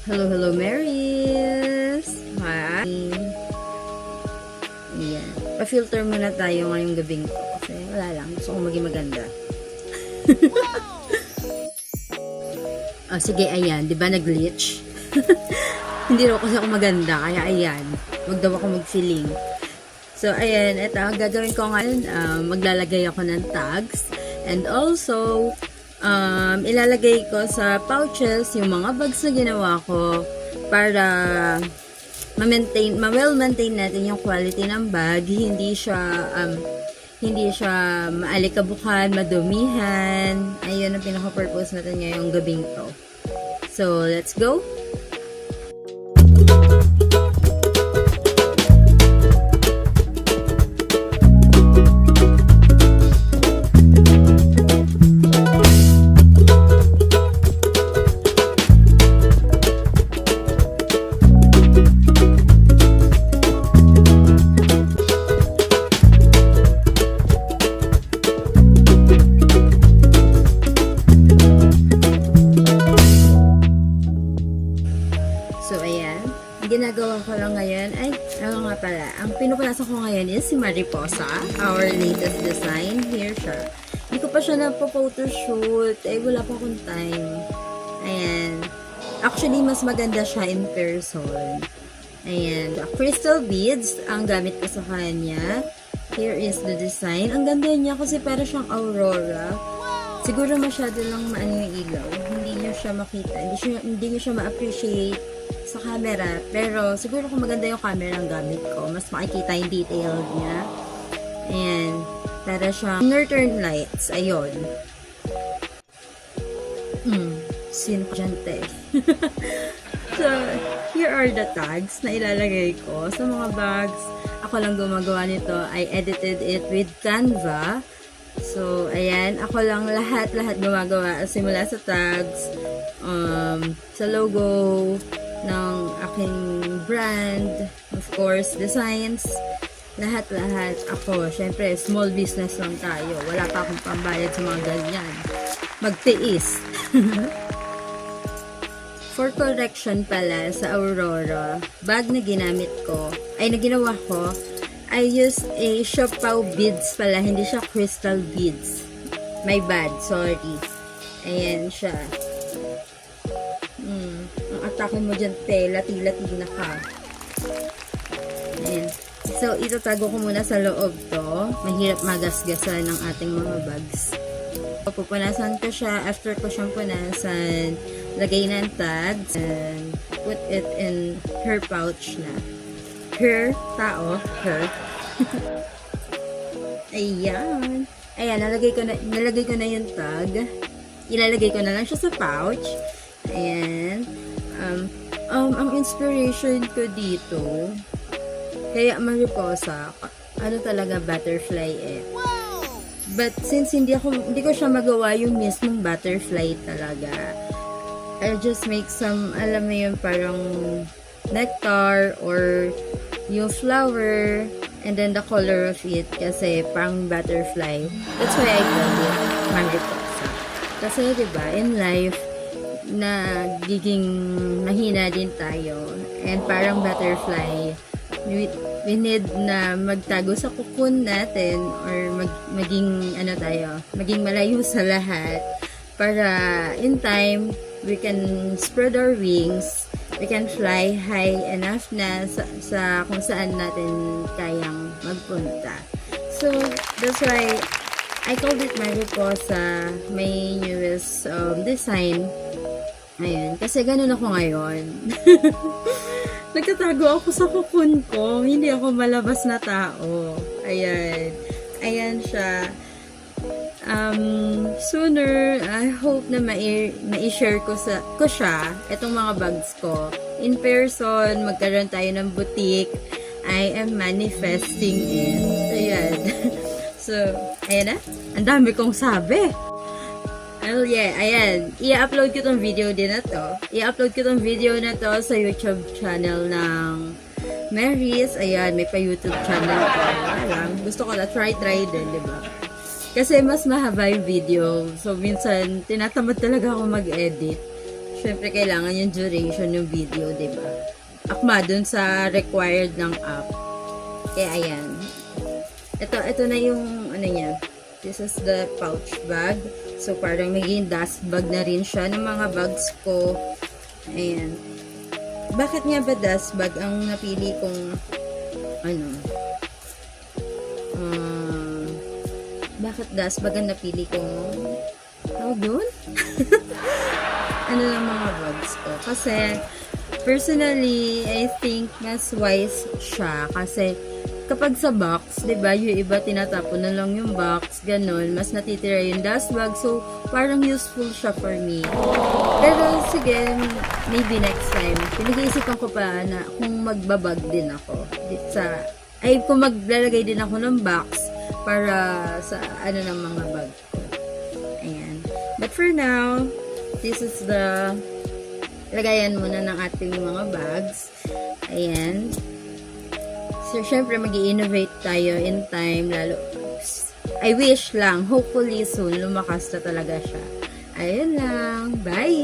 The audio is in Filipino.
Hello, hello, Marys! Hi! Ayan. Pa-filter muna tayo ngayong gabing to. Kasi wala lang. Gusto kong maging maganda. Oh, sige, ayan. Diba nag-glitch? Hindi raw kasi ako maganda. Kaya ayan. Wag daw ako mag-feeling. So, ayan. Ito, ang gagawin ko ngayon, maglalagay ako ng tags. And also, ilalagay ko sa pouches yung mga bags na ginawa ko para ma-well-maintain natin yung quality ng bag. Hindi siya maalikabukan, madumihan. Ayun ang pinaka-purpose natin ngayong gabing to. So, let's go! Ginagawa ko lang ngayon ay, ano nga pala, ang pinupunasan ko ngayon is si Mariposa, our latest design. Here siya. Hindi ko pa siya na-photoshoot. Wala pa akong time. Ayan. Actually, mas maganda siya in person. Ayan. Crystal beads ang gamit ko sa kanya. Here is the design. Ang ganda niya kasi para siyang aurora. Siguro masyado lang maano yung ilaw. Hindi niyo siya makita. Hindi niyo siya ma-appreciate sa camera, pero siguro kung maganda yung camera ang gamit ko, mas makikita yung detail niya. Ayan, para siyang northern lights, ayun. Sino ko dyan, te? So, here are the tags na ilalagay ko sa mga bags. Ako lang gumagawa nito. I edited it with Canva. So, ayan, ako lang lahat gumagawa simula sa tags, sa logo ng aking brand, of course, designs, lahat ako. Syempre, small business lang tayo. Wala pa akong pambayad sa mga ganyan. Magtiis. For correction pala, sa Aurora, bag na ginamit ko, na ginawa ko, I used a Siopao beads pala, hindi siya crystal beads. My bad, sorry. Ayan siya. Atake mo dyan, te. Lati-lati na ka. Ayan. So, itatago ko muna sa loob to. Mahirap magasgasan ng ating mga bags. Pupunasan ko siya. After ko siyang punasan, lagay ng tags and put it in her pouch na. Her, tao, her. Ayan. Ayan, nalagay ko na yung tag. Ilalagay ko na lang siya sa pouch. Ayan. Ang inspiration ko dito, kaya Mariposa, ano talaga, butterfly eh. But since hindi ko siya magawa yung mismong butterfly talaga, I just make some, alam mo yun, parang nectar or yung flower, and then the color of it, kasi parang butterfly. That's why I call it Mariposa. Kasi diba, in life, na giging mahina din tayo, and parang butterfly, we need na magtago sa cocoon natin, or maging malayo sa lahat, para in time we can spread our wings, we can fly high enough na sa kung saan natin kayang magpunta. So that's why I called it Mariposa, my newest design. Ayan, kasi ganun ako ngayon. Nagtatago ako sa cocoon ko. Hindi ako malabas na tao. Ayan. Ayan siya. Sooner, I hope na ma-share ko siya, itong mga bags ko. In person, magkaroon tayo ng boutique. I am manifesting it. Ayan. So, ayan na. Ang dami kong sabi. Well, yeah, ayan. I-upload ko tong video din na to. I-upload ko tong video na to sa YouTube channel ng Marys. Ayan, may pa-YouTube channel ko. Ayan, gusto ko na try din, diba? Kasi mas mahaba yung video. So, minsan, tinatamad talaga ako mag-edit. syempre kailangan yung duration ng video, di ba? Akma dun sa required ng app. Kaya ayan. Ito na yung ano niya. This is the pouch bag. So parang magiging dust bag na rin siya ng mga bags ko. Ayan. Bakit nga ba dust bag ang napili kong ano? Bakit dust bag ang napili kong yun? Ano ng mga bags ko? Kasi personally, I think mas wise siya kasi kapag sa box, 'di ba, yung iba tinatapon na lang yung box, ganun, mas natitira yung dust bag. So, parang useful siya for me. Pero sige, maybe next time. Pinag-iisipan ko pa na kung magbabag din ako. Kung maglalagay din ako ng box para sa ano ng mga bag ko. Ayan. But for now, this is the lagayan muna ng ating mga bags. Ayan. So, syempre, mag-i-innovate tayo in time, lalo, I wish lang, hopefully soon, lumakas na talaga siya. Ayun lang. Bye!